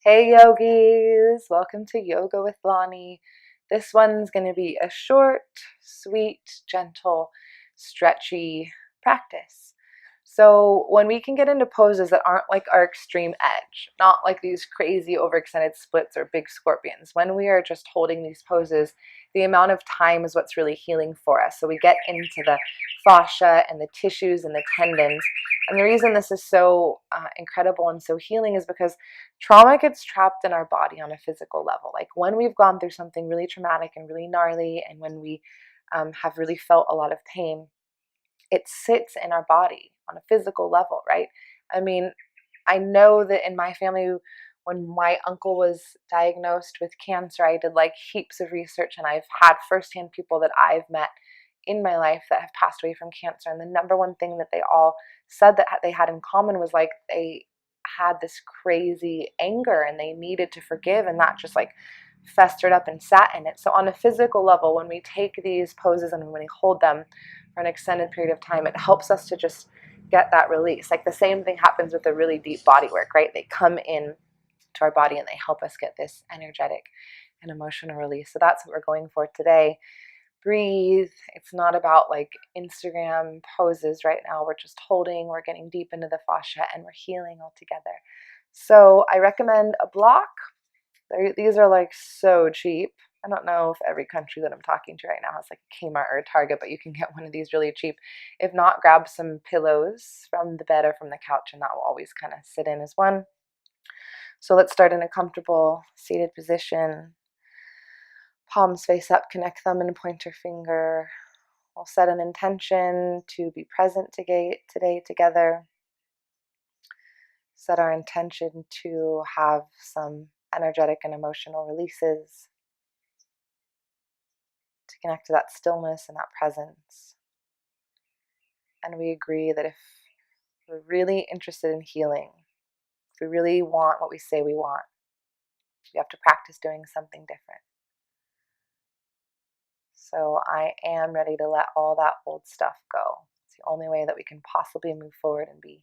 Hey yogis, welcome to Yoga with Lani. This one's going to be a short, sweet, gentle, stretchy practice. So when we can get into poses that aren't like our extreme edge, not like these crazy overextended splits or big scorpions, when we are just holding these poses, the amount of time is what's really healing for us. So we get into the fascia and the tissues and the tendons. And the reason this is so incredible and so healing is because trauma gets trapped in our body on a physical level. Like when we've gone through something really traumatic and really gnarly, and when we have really felt a lot of pain, it sits in our body on a physical level, right? I mean, I know that in my family, when my uncle was diagnosed with cancer, I did like heaps of research, and I've had firsthand people that I've met in my life that have passed away from cancer. And the number one thing that they all said that they had in common was like they had this crazy anger and they needed to forgive, and that just like festered up and sat in it. So on a physical level, when we take these poses and when we hold them for an extended period of time, it helps us to just get that release. Like the same thing happens with the really deep body work, right? They come in to our body and they help us get this energetic and emotional release. So that's what we're going for today. Breathe. It's not about like Instagram poses right now. We're just holding, we're getting deep into the fascia, and we're healing all together. So I recommend a block. These are like so cheap. I don't know if every country that I'm talking to right now has like a Kmart or a Target, but you can get one of these really cheap. If not, grab some pillows from the bed or from the couch, and that will always kind of sit in as one. So let's start in a comfortable seated position. Palms face up, connect thumb and pointer finger. We'll set an intention to be present today together. Set our intention to have some energetic and emotional releases, to connect to that stillness and that presence. And we agree that if we're really interested in healing, if we really want what we say we want, we have to practice doing something different. So I am ready to let all that old stuff go. It's the only way that we can possibly move forward and be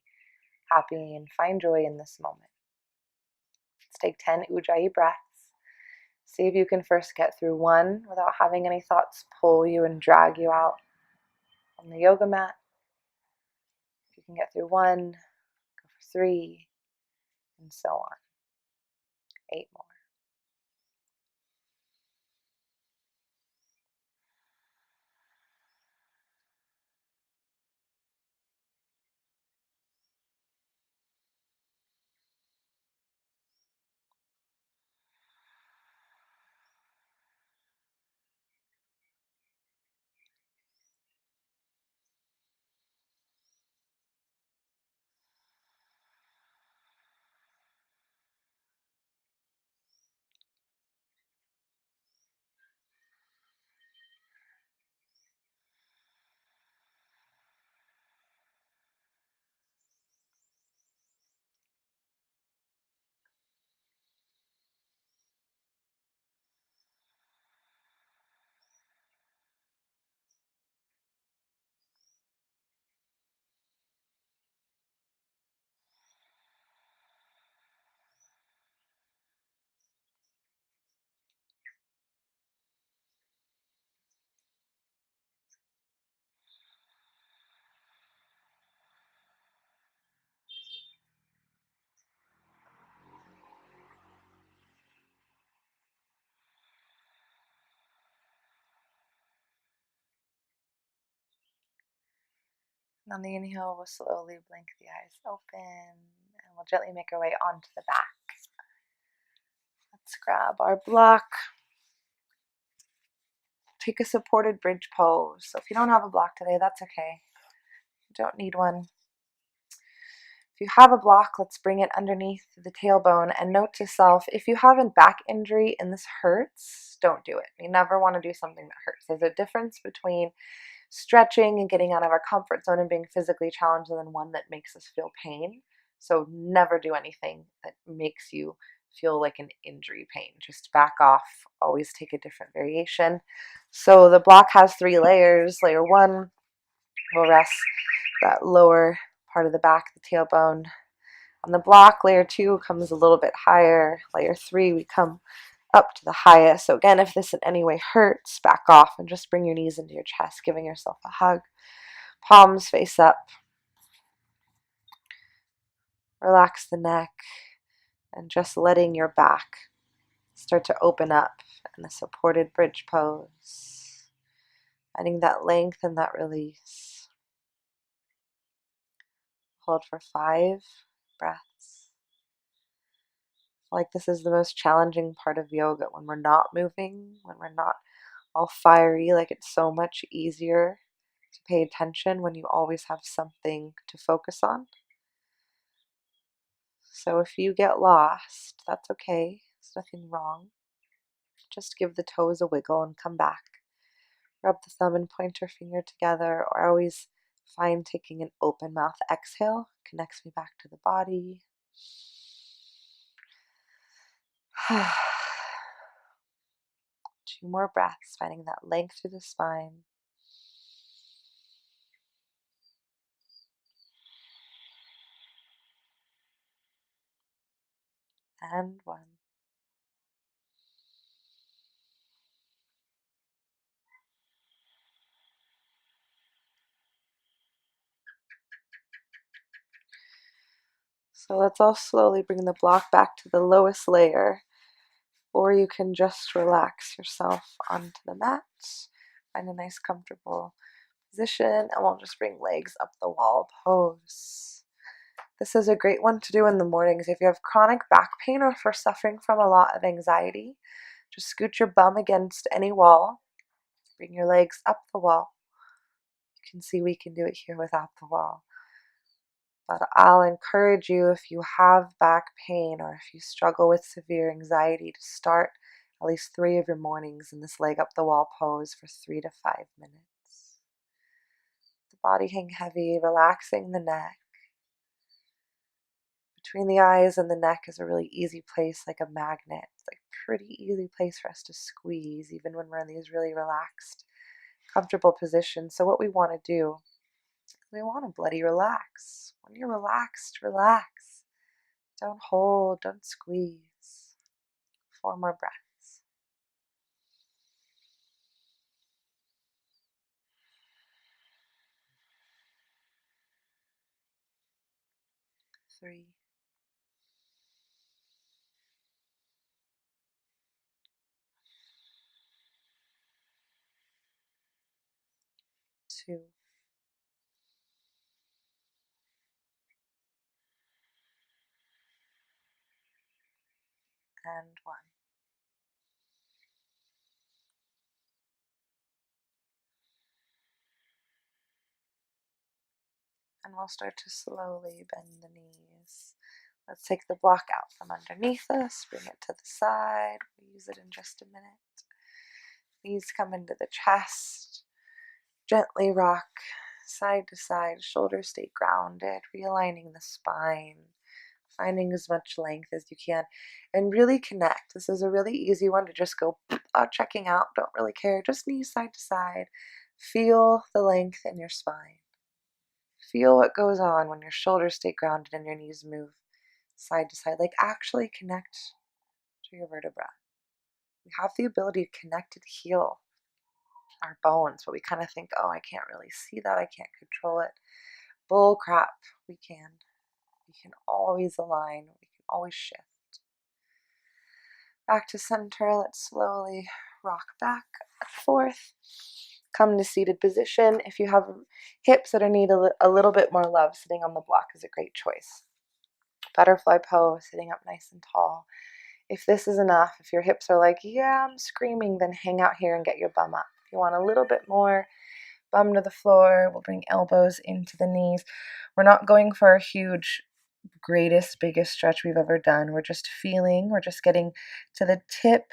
happy and find joy in this moment. Let's take 10 Ujjayi breaths. See if you can first get through one without having any thoughts pull you and drag you out on the yoga mat. If you can get through one, go for 3, and so on. 8 more. And on the inhale, we'll slowly blink the eyes open, and we'll gently make our way onto the back. Let's grab our block. Take a supported bridge pose. So if you don't have a block today, that's okay. You don't need one. If you have a block, let's bring it underneath the tailbone, and note to self, if you have a back injury and this hurts, don't do it. You never want to do something that hurts. There's a difference between stretching and getting out of our comfort zone and being physically challenged, and then one that makes us feel pain. So never do anything that makes you feel like an injury pain. Just back off. Always take a different variation. So the block has 3 layers. Layer 1 will rest that lower part of the back, the tailbone. On the block, layer 2 comes a little bit higher. Layer 3, we come up to the highest. So again, if this in any way hurts, back off and just bring your knees into your chest, giving yourself a hug. Palms face up. Relax the neck and just letting your back start to open up in the supported bridge pose. Finding that length and that release. Hold for 5 breaths. Like this is the most challenging part of yoga, when we're not moving, when we're not all fiery. Like it's so much easier to pay attention when you always have something to focus on. So if you get lost, that's okay. There's nothing wrong. Just give the toes a wiggle and come back. Rub the thumb and pointer finger together, or I always find taking an open mouth exhale connects me back to the body. 2 more breaths, finding that length through the spine. And 1. So let's all slowly bring the block back to the lowest layer, or you can just relax yourself onto the mat. Find a nice comfortable position, and we'll just bring legs up the wall pose. This is a great one to do in the mornings if you have chronic back pain or if you're suffering from a lot of anxiety. Just scoot your bum against any wall. Bring your legs up the wall. You can see we can do it here without the wall. But I'll encourage you, if you have back pain or if you struggle with severe anxiety, to start at least 3 of your mornings in this leg up the wall pose for 3 to 5 minutes. The body hang heavy, relaxing the neck. Between the eyes and the neck is a really easy place, like a magnet. It's like a pretty easy place for us to squeeze, even when we're in these really relaxed, comfortable positions. So what we want to do, we want to bloody relax. When you're relaxed, relax. Don't hold, don't squeeze. 4 more breaths. 3. 2. And 1. And we'll start to slowly bend the knees. Let's take the block out from underneath us, bring it to the side. We'll use it in just a minute. Knees come into the chest. Gently rock side to side, shoulders stay grounded, realigning the spine, finding as much length as you can, and really connect. This is a really easy one to just go checking out, don't really care, just knees side to side. Feel the length in your spine. Feel what goes on when your shoulders stay grounded and your knees move side to side. Like actually connect to your vertebra. We have the ability to connect and heal our bones, but we kind of think, oh, I can't really see that, I can't control it. Bull crap, we can. We can always align, we can always shift. Back to center, let's slowly rock back and forth. Come to seated position. If you have hips that need a little bit more love, sitting on the block is a great choice. Butterfly pose, sitting up nice and tall. If this is enough, if your hips are like, yeah, I'm screaming, then hang out here and get your bum up. If you want a little bit more, bum to the floor. We'll bring elbows into the knees. We're not going for a huge, greatest, biggest stretch we've ever done. We're just feeling, we're just getting to the tip,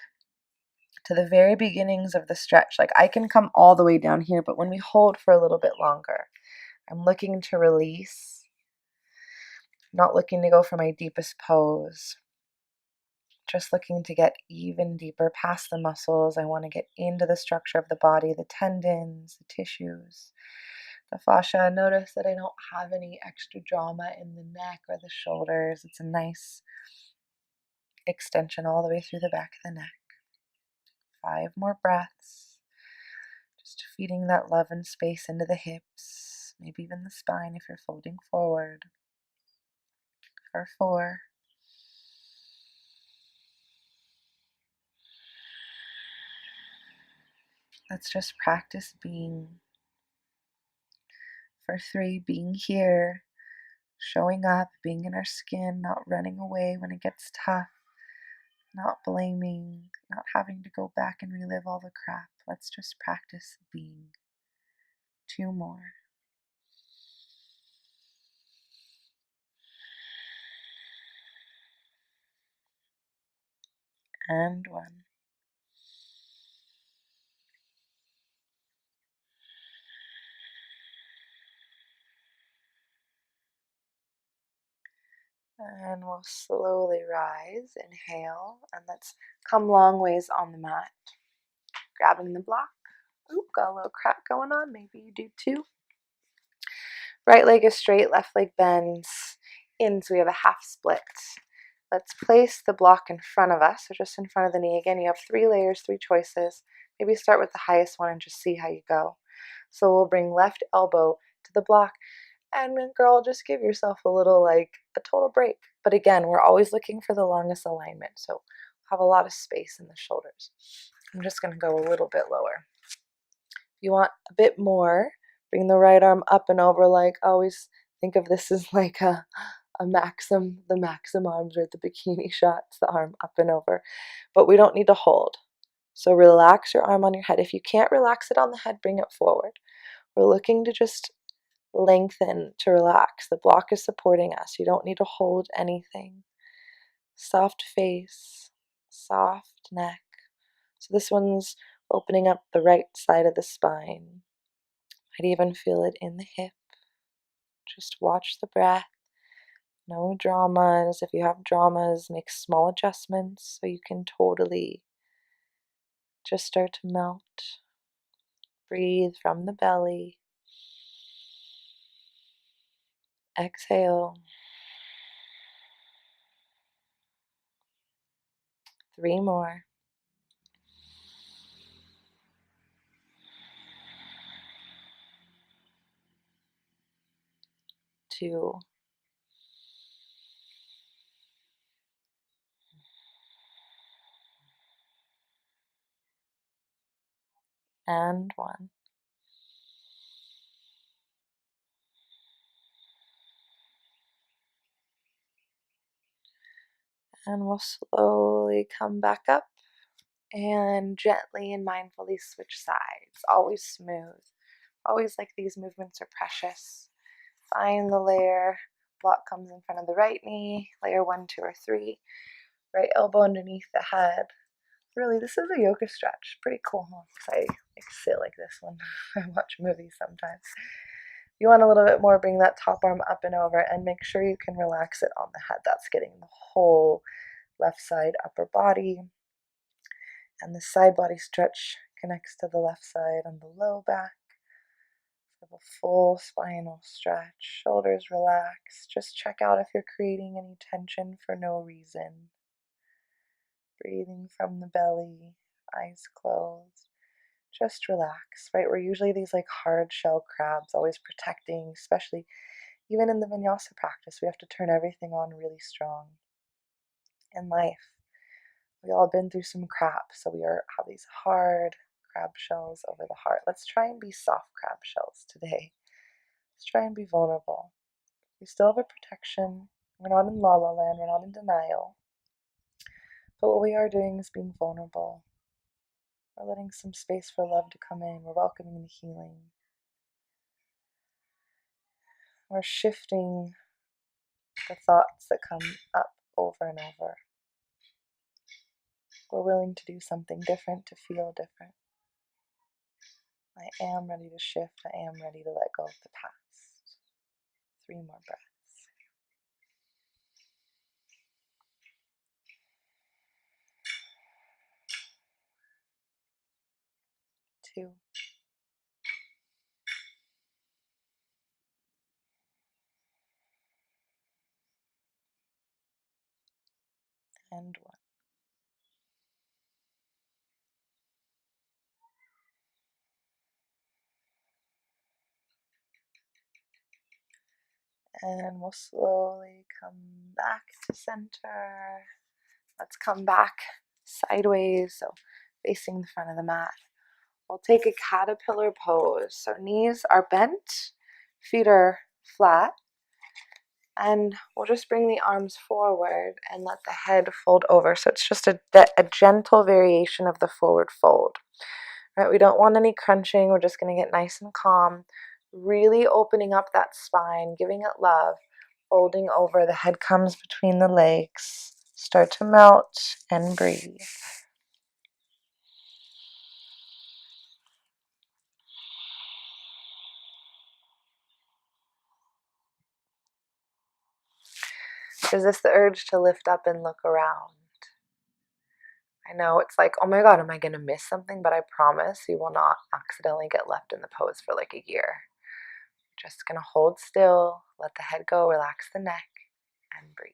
to the very beginnings of the stretch. Like I can come all the way down here, but when we hold for a little bit longer, I'm looking to release, not looking to go for my deepest pose. Just looking to get even deeper past the muscles. I want to get into the structure of the body, the tendons, the tissues, the fascia. Notice that I don't have any extra drama in the neck or the shoulders. It's a nice extension all the way through the back of the neck. 5 more breaths. Just feeding that love and space into the hips, maybe even the spine if you're folding forward. For 4. Let's just practice being. For 3, being here, showing up, being in our skin, not running away when it gets tough, not blaming, not having to go back and relive all the crap. Let's just practice being. 2 more. And 1. And we'll slowly rise, inhale, and let's come long ways on the mat. Grabbing the block. Oop, got a little crack going on, maybe you do too. Right leg is straight, left leg bends in, so we have a half split. Let's place the block in front of us, so just in front of the knee. Again, you have 3 layers, 3 choices. Maybe start with the highest one and just see how you go. So we'll bring left elbow to the block, and girl, just give yourself a little, like, a total break. But again, we're always looking for the longest alignment, so have a lot of space in the shoulders. I'm just going to go a little bit lower. If you want a bit more, bring the right arm up and over. Like, always think of this as like the maxim arms, or the bikini shots, the arm up and over. But we don't need to hold. So relax your arm on your head. If you can't relax it on the head, bring it forward. We're looking to just lengthen, to relax. The block is supporting us. You don't need to hold anything. Soft face, soft neck. So this one's opening up the right side of the spine. Might even feel it in the hip. Just watch the breath. No dramas. If you have dramas, make small adjustments so you can totally just start to melt. Breathe from the belly. Exhale. 3 more. 2. And 1. And we'll slowly come back up and gently and mindfully switch sides. Always smooth. Always like these movements are precious. Find the layer. Block comes in front of the right knee. Layer 1, 2, or 3. Right elbow underneath the head. Really, this is a yoga stretch. Pretty cool, huh? Because I sit like this when I watch movies sometimes. If you want a little bit more, bring that top arm up and over, and make sure you can relax it on the head. That's getting the whole left side upper body. And the side body stretch connects to the left side on the low back. Have a full spinal stretch. Shoulders relax. Just check out if you're creating any tension for no reason. Breathing from the belly, eyes closed. Just relax, right? We're usually these like hard shell crabs, always protecting, especially even in the Vinyasa practice. We have to turn everything on really strong. In life, we all been through some crap, so have these hard crab shells over the heart. Let's try and be soft crab shells today. Let's try and be vulnerable. We still have a protection. We're not in la la land. We're not in denial. But what we are doing is being vulnerable. We're letting some space for love to come in. We're welcoming the healing. We're shifting the thoughts that come up over and over. We're willing to do something different, to feel different. I am ready to shift. I am ready to let go of the past. 3 more breaths. 2. and 1. And we'll slowly come back to center. Let's come back sideways, so facing the front of the mat. We'll take a caterpillar pose. So knees are bent, feet are flat, and we'll just bring the arms forward and let the head fold over. So it's just a gentle variation of the forward fold. Right? We don't want any crunching. We're just going to get nice and calm, really opening up that spine, giving it love, folding over. The head comes between the legs. Start to melt and breathe. Resist the urge to lift up and look around. I know it's like, oh my God, am I going to miss something? But I promise you will not accidentally get left in the pose for like a year. Just going to hold still, let the head go, relax the neck, and breathe.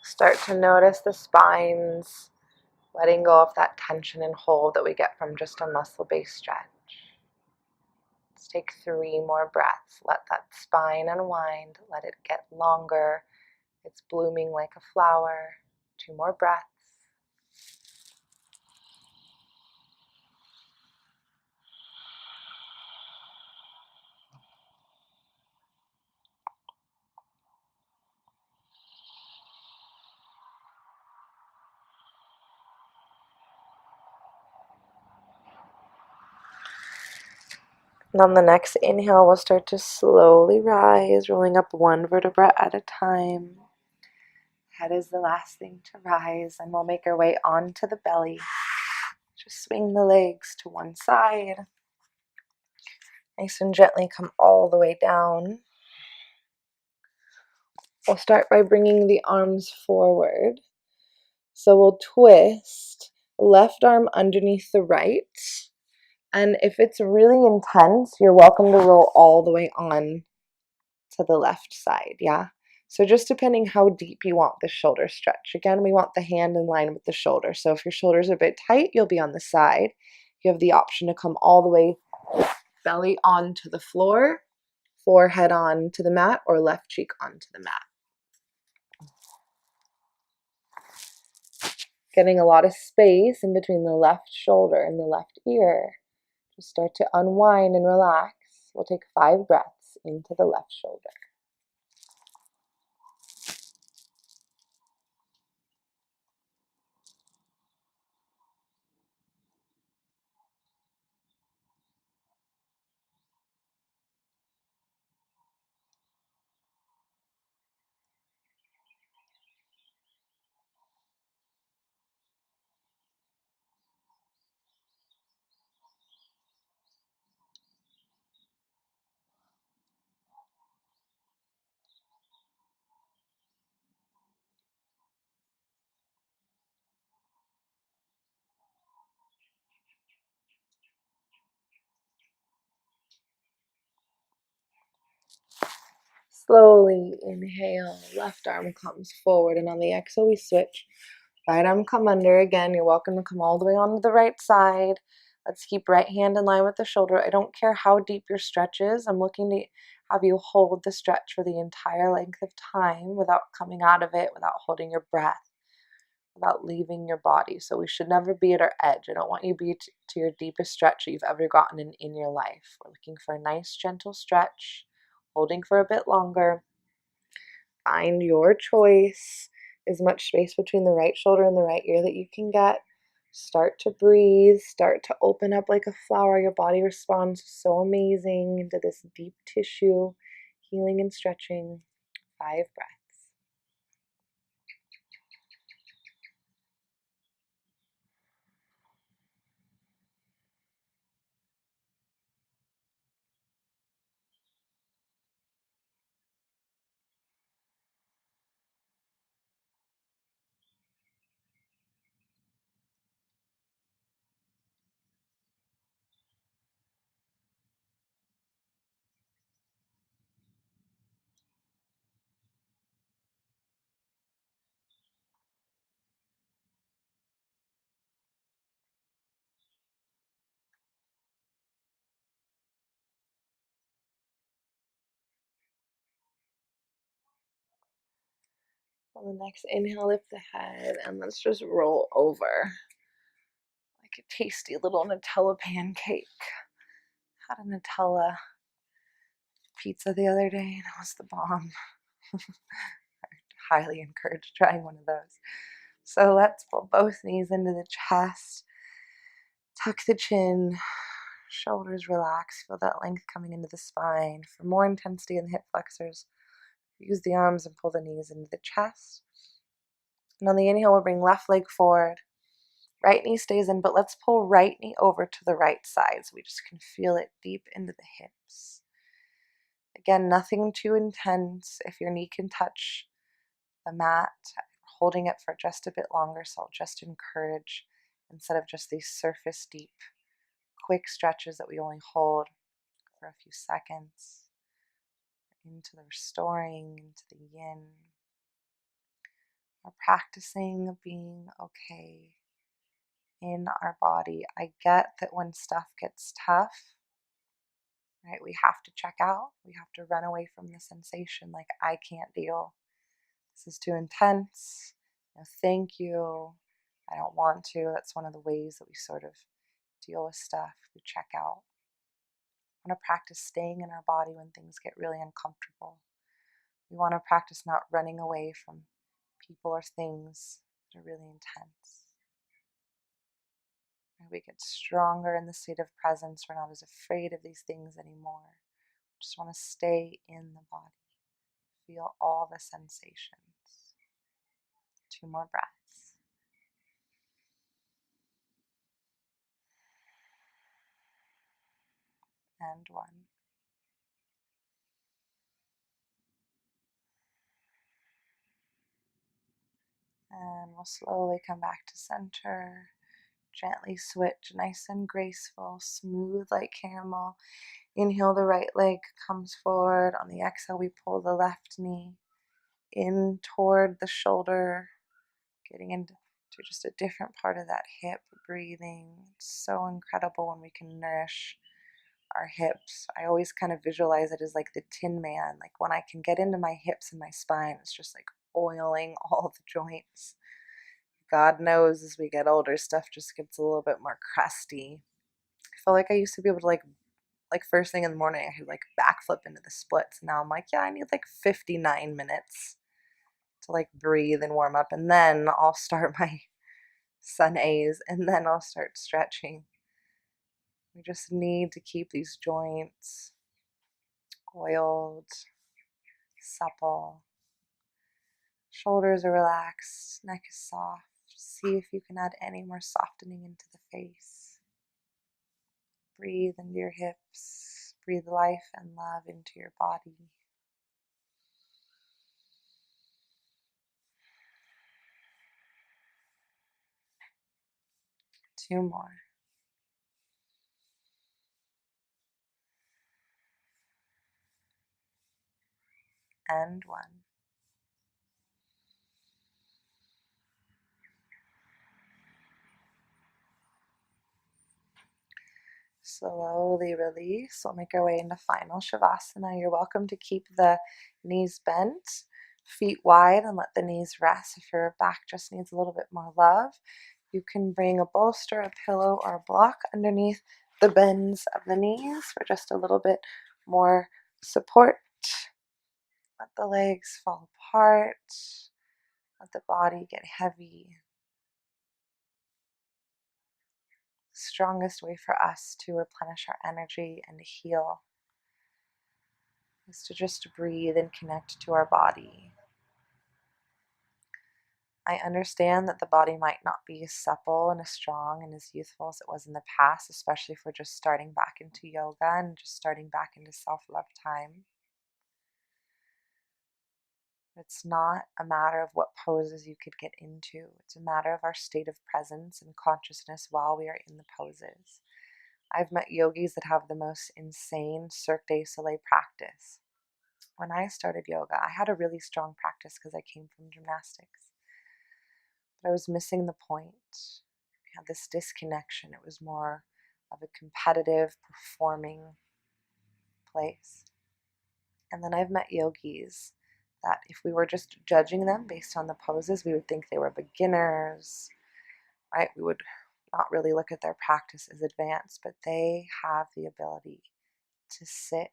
Start to notice the spines, letting go of that tension and hold that we get from just a muscle-based stretch. Let's take 3 more breaths. Let that spine unwind. Let it get longer. It's blooming like a flower. 2 more breaths. And on the next inhale, we'll start to slowly rise, rolling up 1 vertebra at a time. Head is the last thing to rise, and we'll make our way onto the belly. Just swing the legs to one side. Nice and gently come all the way down. We'll start by bringing the arms forward. So we'll twist left arm underneath the right. And if it's really intense, you're welcome to roll all the way on to the left side, yeah? So just depending how deep you want the shoulder stretch. Again, we want the hand in line with the shoulder. So if your shoulders are a bit tight, you'll be on the side. You have the option to come all the way belly onto the floor, forehead onto the mat, or left cheek onto the mat. Getting a lot of space in between the left shoulder and the left ear. Just start to unwind and relax. We'll take 5 breaths into the left shoulder. Slowly inhale, left arm comes forward, and on the exhale we switch. Right arm come under. Again, you're welcome to come all the way onto the right side. Let's keep right hand in line with the shoulder. I don't care how deep your stretch is. I'm looking to have you hold the stretch for the entire length of time without coming out of it, without holding your breath, without leaving your body. So we should never be at our edge. I don't want you to be to your deepest stretch you've ever gotten in your life. We're looking for a nice, gentle stretch, holding for a bit longer. Find your choice. As much space between the right shoulder and the right ear that you can get. Start to breathe, start to open up like a flower. Your body responds so amazing into this deep tissue, healing and stretching. 5 breaths. On the next inhale, lift the head and let's just roll over like a tasty little Nutella pancake. Had a Nutella pizza the other day and it was the bomb. I highly encourage trying one of those. So let's pull both knees into the chest, tuck the chin, shoulders relax, feel that length coming into the spine. For more intensity in the hip flexors, use the arms and pull the knees into the chest. And on the inhale, we'll bring left leg forward. Right knee stays in, but let's pull right knee over to the right side so we just can feel it deep into the hips. Again, nothing too intense. If your knee can touch the mat, holding it for just a bit longer, so I'll just encourage, instead of just these surface deep, quick stretches that we only hold for a few seconds, into the restoring, into the yin. We're practicing being okay in our body. I get that when stuff gets tough, right, we have to check out. We have to run away from the sensation like, I can't deal. This is too intense. No, thank you. I don't want to. That's one of the ways that we sort of deal with stuff. We check out. We want to practice staying in our body when things get really uncomfortable. We want to practice not running away from people or things that are really intense. We get stronger in the state of presence. We're not as afraid of these things anymore. We just want to stay in the body. Feel all the sensations. 2 more breaths. And 1. And we'll slowly come back to center. Gently switch, nice and graceful, smooth like caramel. Inhale, the right leg comes forward. On the exhale, we pull the left knee in toward the shoulder, getting into just a different part of that hip, breathing. It's so incredible when we can nourish our hips. I always kind of visualize it as like the Tin Man. Like when I can get into my hips and my spine, it's just like oiling all the joints. God knows as we get older, stuff just gets a little bit more crusty. I feel like I used to be able to like first thing in the morning, I could like backflip into the splits. Now I'm like, yeah, I need like 59 minutes to like breathe and warm up, and then I'll start my sun A's, and then I'll start stretching. We just need to keep these joints oiled, supple. Shoulders are relaxed, neck is soft. See if you can add any more softening into the face. Breathe into your hips. Breathe life and love into your body. 2 more. And 1. Slowly release. We'll make our way into final Shavasana. You're welcome to keep the knees bent, feet wide, and let the knees rest. If your back just needs a little bit more love, you can bring a bolster, a pillow, or a block underneath the bends of the knees for just a little bit more support. Let the legs fall apart. Let the body get heavy. strongest way for us to replenish our energy and to heal is to just breathe and connect to our body. I understand that the body might not be as supple and as strong and as youthful as it was in the past, especially if we're just starting back into yoga and just starting back into self-love time. It's not a matter of what poses you could get into. It's a matter of our state of presence and consciousness while we are in the poses. I've met yogis that have the most insane Cirque du Soleil practice. When I started yoga, I had a really strong practice because I came from gymnastics. But I was missing the point. I had this disconnection. It was more of a competitive, performing place. And then I've met yogis that if we were just judging them based on the poses, we would think they were beginners, right? We would not really look at their practice as advanced, but they have the ability to sit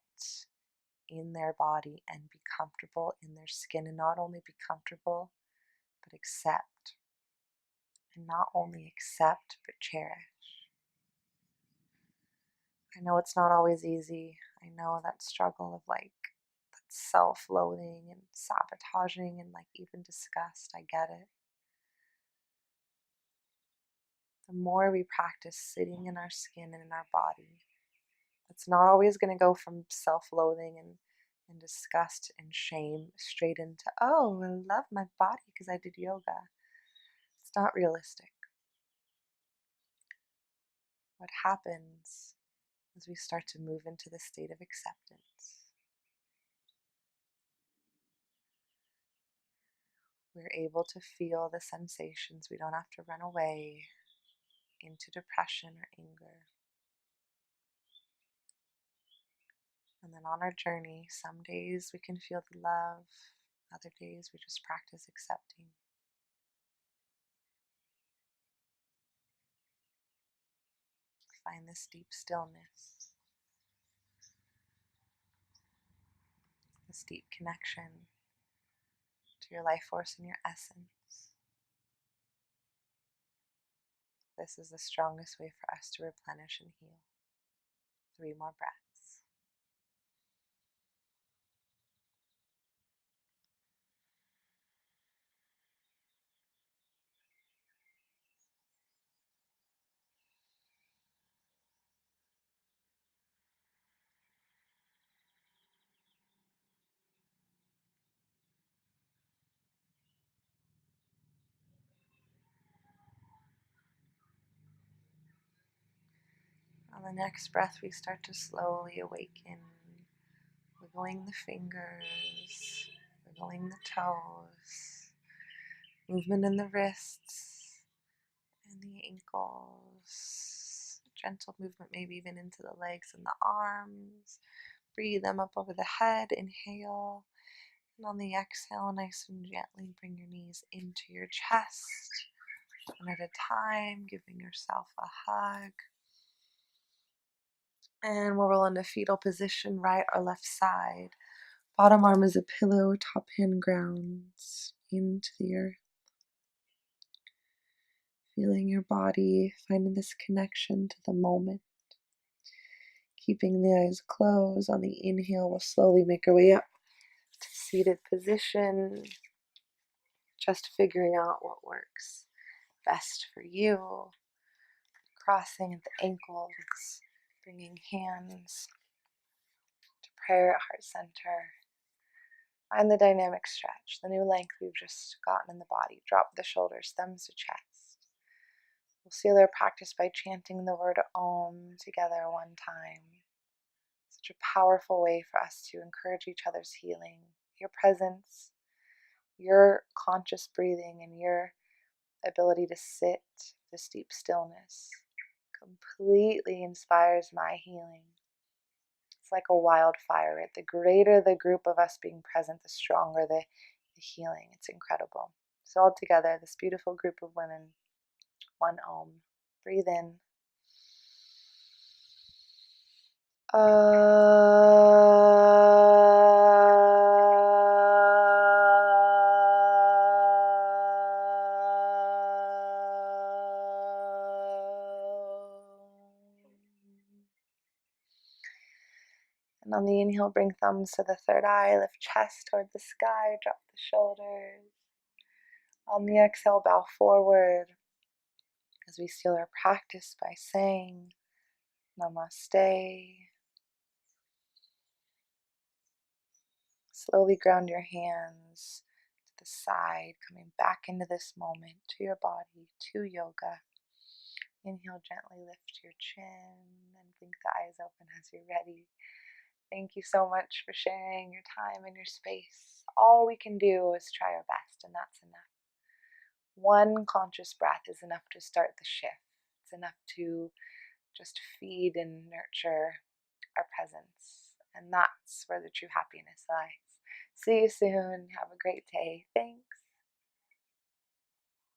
in their body and be comfortable in their skin, and not only be comfortable, but accept. And not only accept, but cherish. I know it's not always easy. I know that struggle of that self-loathing and sabotaging and even disgust. I get it. The more we practice sitting in our skin and in our body, it's not always going to go from self-loathing and disgust and shame straight into, oh, I love my body because I did yoga. It's not realistic. What happens is we start to move into the state of acceptance. We're able to feel the sensations. We don't have to run away into depression or anger. And then on our journey, some days we can feel the love, other days we just practice accepting. Find this deep stillness, this deep connection to your life force and your essence. This is the strongest way for us to replenish and heal. 3 more breaths. On the next breath, we start to slowly awaken, wiggling the fingers, wiggling the toes, movement in the wrists and the ankles, gentle movement maybe even into the legs and the arms. Breathe them up over the head, inhale, and on the exhale, nice and gently bring your knees into your chest, one at a time, giving yourself a hug. And we'll roll into fetal position, right or left side. Bottom arm is a pillow, top hand grounds into the earth. Feeling your body, finding this connection to the moment. Keeping the eyes closed. On the inhale, we'll slowly make our way up to seated position. Just figuring out what works best for you. Crossing at the ankles, bringing hands to prayer at heart center. Find the dynamic stretch, the new length we've just gotten in the body. Drop the shoulders, thumbs to chest. We'll seal our practice by chanting the word Om together 1 time. Such a powerful way for us to encourage each other's healing. Your presence, your conscious breathing, and your ability to sit, this deep stillness, completely inspires my healing. It's like a wildfire, right? The greater the group of us being present, the stronger the healing. It's incredible. So all together, this beautiful group of women, 1 Om. Breathe in. And on the inhale, bring thumbs to the third eye, lift chest toward the sky, drop the shoulders. On the exhale, bow forward as we seal our practice by saying Namaste. Slowly ground your hands to the side, coming back into this moment, to your body, to yoga. Inhale, gently lift your chin and blink the eyes open as you're ready. Thank you so much for sharing your time and your space. All we can do is try our best, and that's enough. One conscious breath is enough to start the shift. It's enough to just feed and nurture our presence. And that's where the true happiness lies. See you soon. Have a great day. Thanks.